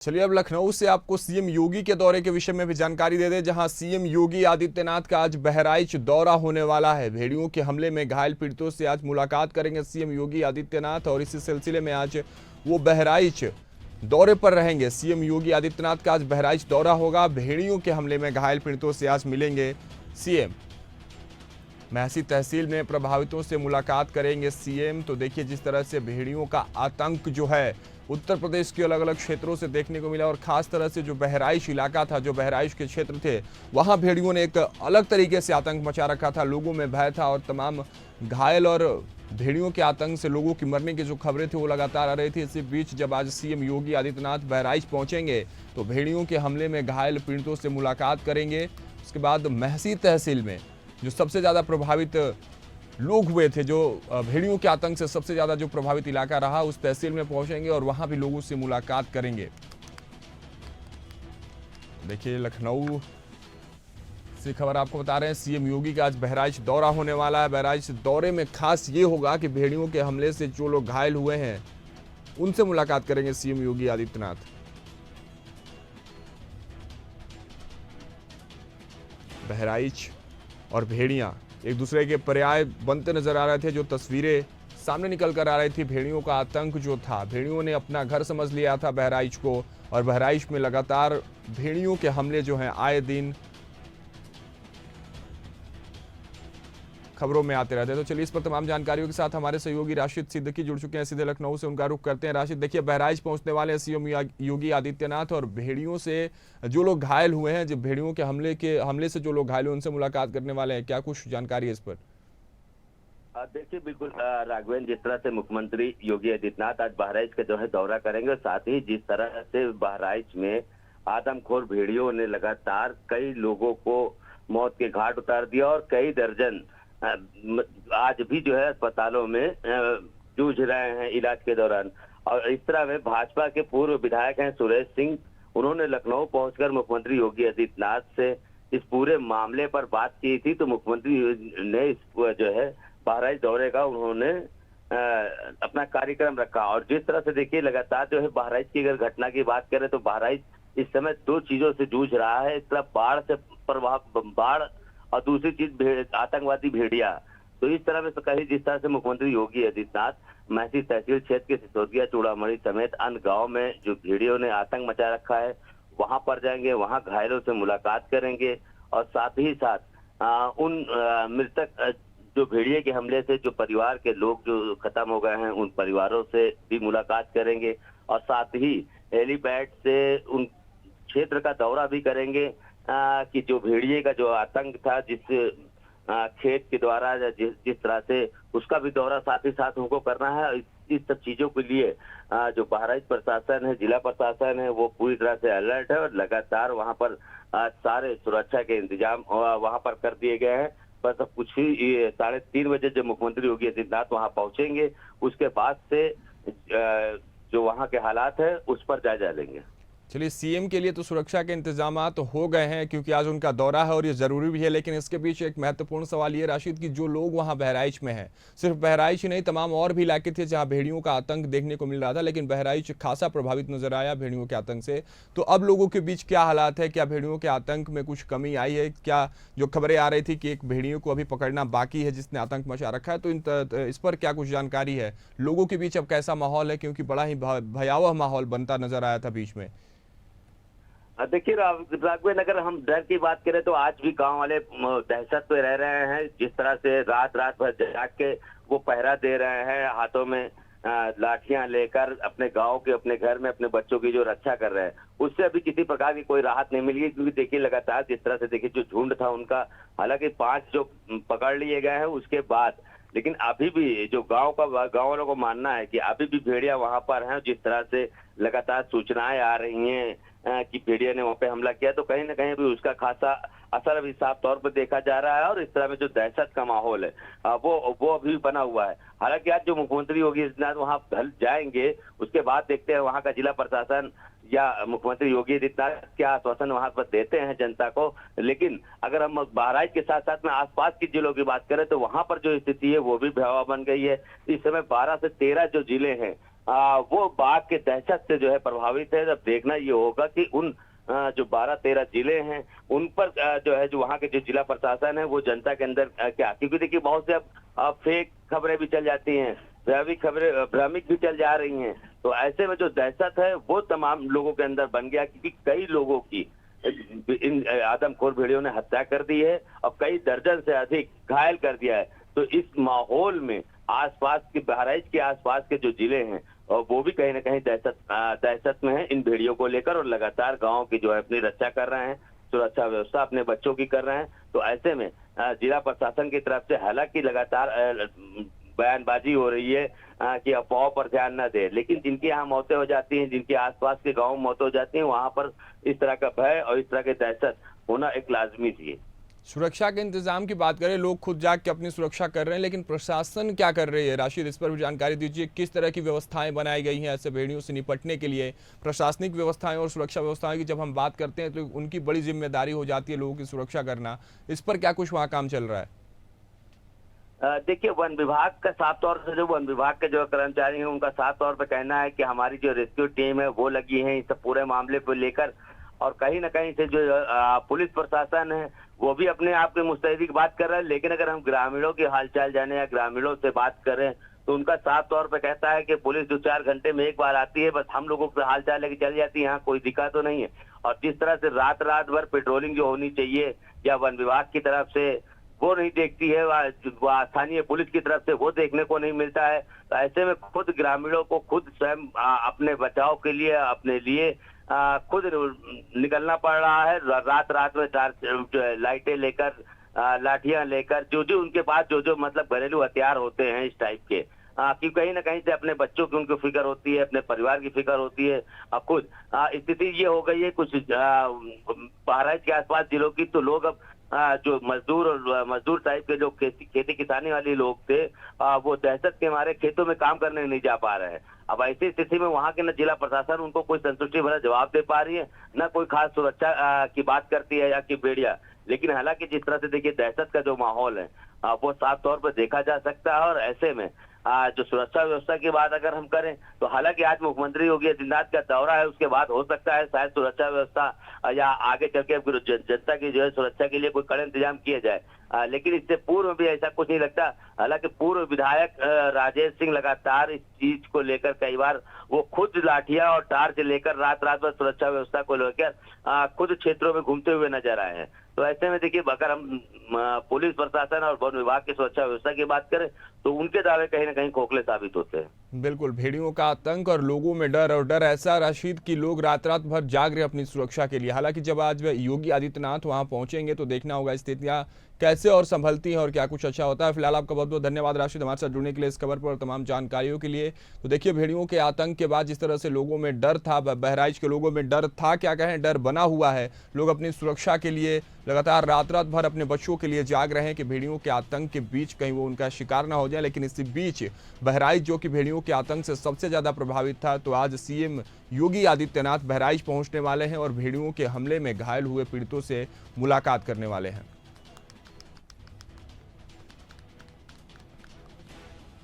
चलिए अब लखनऊ से आपको सीएम योगी के दौरे के विषय में भी जानकारी दे दें, जहां सीएम योगी आदित्यनाथ का आज बहराइच दौरा होने वाला है। भेड़ियों के हमले में घायल पीड़ितों से आज मुलाकात करेंगे सीएम योगी आदित्यनाथ और इसी सिलसिले में आज वो बहराइच दौरे पर रहेंगे। सीएम योगी आदित्यनाथ का आज बहराइच दौरा होगा। भेड़ियों के हमले में घायल पीड़ितों से आज मिलेंगे सीएम। महसी तहसील में प्रभावितों से मुलाकात करेंगे सीएम। तो देखिए जिस तरह से भेड़ियों का आतंक जो है उत्तर प्रदेश के अलग अलग क्षेत्रों से देखने को मिला और खास तरह से जो बहराइच इलाका था, जो बहराइच के क्षेत्र थे, वहां भेड़ियों ने एक अलग तरीके से आतंक मचा रखा था। लोगों में भय था और तमाम घायल और भेड़ियों के आतंक से लोगों की मरने की जो खबरें थी वो लगातार आ रही थी। इसी बीच जब आज सीएम योगी आदित्यनाथ बहराइच पहुंचेंगे तो भेड़ियों के हमले में घायल पीड़ितों से मुलाकात करेंगे। उसके बाद महसी तहसील में जो सबसे ज्यादा प्रभावित लोग हुए थे, जो भेड़ियों के आतंक से सबसे ज्यादा जो प्रभावित इलाका रहा, उस तहसील में पहुंचेंगे और वहां भी लोगों से मुलाकात करेंगे। देखिए लखनऊ से खबर आपको बता रहे हैं, सीएम योगी का आज बहराइच दौरा होने वाला है। बहराइच दौरे में खास ये होगा कि भेड़ियों के हमले से जो लोग घायल हुए हैं उनसे मुलाकात करेंगे सीएम योगी आदित्यनाथ। बहराइच और भेड़ियां एक दूसरे के पर्याय बनते नजर आ रहे थे। जो तस्वीरें सामने निकल कर आ रही थी, भेड़ियों का आतंक जो था, भेड़ियों ने अपना घर समझ लिया था बहराइच को और बहराइच में लगातार भेड़ियों के हमले जो हैं आए दिन खबरों में आते रहते हैं। तो चलिए इस पर तमाम जानकारियों के साथ हमारे सहयोगी राशिद सिद्दीकी जुड़ चुके हैं सीधे लखनऊ से, उनका रुख करते हैं। राशिद, देखिए बहराइच पहुंचने वाले हैं सीएम योगी आदित्यनाथ और भेड़ियों से जो लोग घायल हुए हैं, जो भेड़ियों के हमले से जो लोग घायल हुए उनसे मुलाकात करने वाले हैं, क्या कुछ जानकारी है इस पर? देखिए बिल्कुल राघवेंद्र, जिस तरह से मुख्यमंत्री योगी आदित्यनाथ आज बहराइच का जो है दौरा करेंगे और साथ ही जिस तरह से बहराइच में आदमखोर भेड़ियों ने लगातार कई लोगों को मौत के घाट उतार दिया और कई दर्जन आज भी जो है अस्पतालों में जूझ रहे हैं इलाज के दौरान। और इस तरह में भाजपा के पूर्व विधायक हैं सुरेश सिंह, उन्होंने लखनऊ पहुंचकर मुख्यमंत्री योगी आदित्यनाथ से इस पूरे मामले पर बात की थी। तो मुख्यमंत्री ने इस जो है बहराइच दौरे का उन्होंने अपना कार्यक्रम रखा। और जिस तरह से देखिए लगातार जो है बहराइच की अगर घटना की बात करें तो बहराइच इस समय दो चीजों से जूझ रहा है। एक तरफ बाढ़ से प्रभाव, बाढ़, और दूसरी चीज आतंकवादी भेड़िया। तो इस तरह में कहीं जिस तरह से मुख्यमंत्री योगी आदित्यनाथ महसी तहसील क्षेत्र के सिसोदिया, चूड़ामणि समेत अन्य गाँव में जो भेड़ियों ने आतंक मचा रखा है वहां पर जाएंगे, वहां घायलों से मुलाकात करेंगे और साथ ही साथ उन मृतक जो भेड़िए के हमले से जो परिवार के लोग जो खत्म हो गए हैं उन परिवारों से भी मुलाकात करेंगे और साथ ही हेलीपैड से उन क्षेत्र का दौरा भी करेंगे कि जो भेड़िए का जो आतंक था, जिस खेत के द्वारा जिस तरह से उसका भी दौरा साथ ही साथ उनको करना है। इस सब चीजों के लिए जो बहराइच प्रशासन है, जिला प्रशासन है, वो पूरी तरह से अलर्ट है और लगातार वहां पर सारे सुरक्षा के इंतजाम वहां पर कर दिए गए हैं। बस अब कुछ ही 3:30 बजे जब मुख्यमंत्री योगी आदित्यनाथ वहां पहुंचेंगे उसके बाद से जो वहां के हालात है उस पर जायजा लेंगे। चलिए, सीएम के लिए तो सुरक्षा के इंतजाम तो हो गए हैं क्योंकि आज उनका दौरा है और ये जरूरी भी है, लेकिन इसके बीच एक महत्वपूर्ण सवाल ये राशिद कि जो लोग वहां बहराइच में हैं, सिर्फ बहराइच ही नहीं तमाम और भी इलाके थे जहां भेड़ियों का आतंक देखने को मिल रहा था, लेकिन बहराइच खासा प्रभावित नजर आया भेड़ियों के आतंक से। तो अब लोगों के बीच क्या हालात है? क्या भेड़ियों के आतंक में कुछ कमी आई है? क्या जो खबरें आ रही थी कि एक भेड़ियों को अभी पकड़ना बाकी है जिसने आतंक मचा रखा है, तो इस पर क्या कुछ जानकारी है? लोगों के बीच अब कैसा माहौल है, क्योंकि बड़ा ही भयावह माहौल बनता नजर आया था बीच में। देखिए राघवेंद्र, अगर हम डर की बात करें तो आज भी गांव वाले दहशत में रह रहे हैं। जिस तरह से रात भर जाग के वो पहरा दे रहे हैं, हाथों में लाठियां लेकर अपने गांव के, अपने घर में अपने बच्चों की जो रक्षा कर रहे हैं, उससे अभी किसी प्रकार की कोई राहत नहीं मिली है। क्योंकि देखिए लगातार जिस तरह से देखिए जो झुंड था उनका, हालांकि 5 जो पकड़ लिए गए हैं उसके बाद, लेकिन अभी भी जो गांव वालों को मानना है कि अभी भी भेड़िया वहां पर हैं। जिस तरह से लगातार सूचनाएं आ रही हैं कि भेड़िया ने वहां पे हमला किया, तो कहीं ना कहीं भी उसका खासा असर अभी साफ तौर पर देखा जा रहा है और इस तरह में जो दहशत का माहौल है वो अभी बना हुआ है। हालांकि आज जो मुख्यमंत्री योगी आदित्यनाथ वहां जाएंगे उसके बाद देखते हैं वहां का जिला प्रशासन या मुख्यमंत्री योगी आदित्यनाथ क्या आश्वासन वहां पर देते हैं जनता को। लेकिन अगर हम बहराइच के साथ साथ में आसपास के जिलों की बात करें तो वहां पर जो स्थिति है वो भी भयावह बन गई है। इस समय 12 से 13 जो जिले हैं वो बाघ के दहशत से जो है प्रभावित है। अब देखना ये होगा कि उन जो 12-13 जिले हैं उन पर जो है जो वहाँ के जो जिला प्रशासन है वो जनता के अंदर क्या, क्योंकि देखिए बहुत से अब फेक खबरें भी चल जाती हैं, भ्रामिक भी चल जा रही हैं। तो ऐसे में जो दहशत है वो तमाम लोगों के अंदर बन गया, क्योंकि कई लोगों की इन आदमखोर भेड़ियों ने हत्या कर दी है और कई दर्जन से अधिक घायल कर दिया है। तो इस माहौल में आसपास के बहराइच के आसपास के जो जिले हैं और वो भी कहीं ना कहीं दहशत में है इन भेड़ियों को लेकर, और लगातार गांव की जो है अपनी रक्षा कर रहे हैं, सुरक्षा व्यवस्था अपने बच्चों की कर रहे हैं। तो ऐसे में जिला प्रशासन की तरफ से हालांकि लगातार बयानबाजी हो रही है कि अफवाहों पर ध्यान न दे, लेकिन जिनके यहाँ मौतें हो जाती हैं, जिनके आसपास के गांव में मौतें हो जाती हैं, वहां पर इस तरह का भय और इस तरह की दहशत होना एक लाजमी चीज है। सुरक्षा के इंतजाम की बात करें, लोग खुद जाग के अपनी सुरक्षा कर रहे हैं, लेकिन प्रशासन क्या कर रही है? राशिद, इस पर भी जानकारी दीजिए। किस तरह की व्यवस्थाएं बनाई गई हैं ऐसे भेड़ियों से निपटने के लिए? प्रशासनिक व्यवस्थाएं और सुरक्षा व्यवस्थाएं की जब हम बात करते हैं तो उनकी बड़ी जिम्मेदारी हो जाती है लोगों की सुरक्षा करना। इस पर क्या कुछ वहाँ काम चल रहा है? देखिए, वन विभाग का साफ तौर से जो वन विभाग के जो कर्मचारी हैं उनका साफ तौर पे कहना है कि हमारी जो रेस्क्यू टीम है वो लगी है इस पूरे मामले को लेकर, और कहीं ना कहीं से जो पुलिस प्रशासन है वो भी अपने आप की मुस्तैदी की बात कर रहा है। लेकिन अगर हम ग्रामीणों के हालचाल जाने या ग्रामीणों से बात करें तो उनका साफ तौर पे कहता है कि पुलिस 2-4 घंटे में एक बार आती है, बस हम लोगों के हालचाल लेके चली जाती है, यहाँ कोई दिक्कत तो नहीं है। और जिस तरह से रात भर पेट्रोलिंग जो होनी चाहिए या वन विभाग की तरफ से वो नहीं देखती है, स्थानीय पुलिस की तरफ से वो देखने को नहीं मिलता है। तो ऐसे में खुद ग्रामीणों को खुद स्वयं अपने बचाव के लिए अपने लिए खुद निकलना पड़ रहा है। रात में लाइटें लेकर, लाठियां लेकर, जो उनके पास जो मतलब घरेलू हथियार होते हैं इस टाइप के, कि कहीं ना कहीं से अपने बच्चों की उनको फिक्र होती है, अपने परिवार की फिक्र होती है। अब खुद स्थिति ये हो गई है कुछ बहराइच के आसपास जिलों की, तो लोग अब जो मजदूर टाइप के जो खेती किसानी वाले लोग थे वो दहशत के मारे खेतों में काम करने नहीं जा पा रहे हैं। अब ऐसी स्थिति में वहां के न जिला प्रशासन उनको कोई संतुष्टि भरा जवाब दे पा रही है, न कोई खास सुरक्षा की बात करती है या कि भेड़िया। लेकिन हालांकि जिस तरह से देखिए दहशत का जो माहौल है वो साफ तौर पर देखा जा सकता है। और ऐसे में जो सुरक्षा व्यवस्था की बात अगर हम करें तो हालांकि आज मुख्यमंत्री योगी आदित्यनाथ का दौरा है, उसके बाद हो सकता है शायद सुरक्षा व्यवस्था या आगे चल के जनता की जो है सुरक्षा के लिए कोई कड़े इंतजाम किए जाए, लेकिन इससे पूर्व भी ऐसा कुछ नहीं लगता। हालांकि पूर्व विधायक राजेश सिंह लगातार इस चीज को लेकर कई बार वो खुद लाठियां और टार्च लेकर रात भर सुरक्षा व्यवस्था को लेकर खुद क्षेत्रों में घूमते हुए नजर आए हैं। तो ऐसे में देखिए अगर हम पुलिस प्रशासन और वन विभाग की सुरक्षा व्यवस्था की बात करें तो उनके दावे कहीं ना कहीं खोखले साबित होते हैं। बिल्कुल, भेड़ियों का आतंक और लोगों में डर, और डर ऐसा राशिद कि लोग रात भर जाग रहे अपनी सुरक्षा के लिए। हालांकि जब आज योगी आदित्यनाथ वहां पहुंचेंगे तो देखना होगा स्थितियां कैसे और संभलती हैं और क्या कुछ अच्छा होता है। फिलहाल आपका बहुत बहुत धन्यवाद राशिद, हमारे साथ जुड़ने के लिए, इस खबर पर और तमाम जानकारियों के लिए। तो देखिए, भेड़ियों के आतंक के बाद जिस तरह से लोगों में डर था, बहराइच के लोगों में डर था, क्या कहें, डर बना हुआ है। लोग अपनी सुरक्षा के लिए लगातार रात भर अपने बच्चों के लिए जाग रहे हैं कि भेड़ियों के आतंक के बीच कहीं वो उनका शिकार ना हो जाए। लेकिन इसी बीच बहराइच जो कि भेड़ियों के आतंक से सबसे ज़्यादा प्रभावित था, तो आज सीएम योगी आदित्यनाथ बहराइच पहुंचने वाले हैं और भेड़ियों के हमले में घायल हुए पीड़ितों से मुलाकात करने वाले हैं।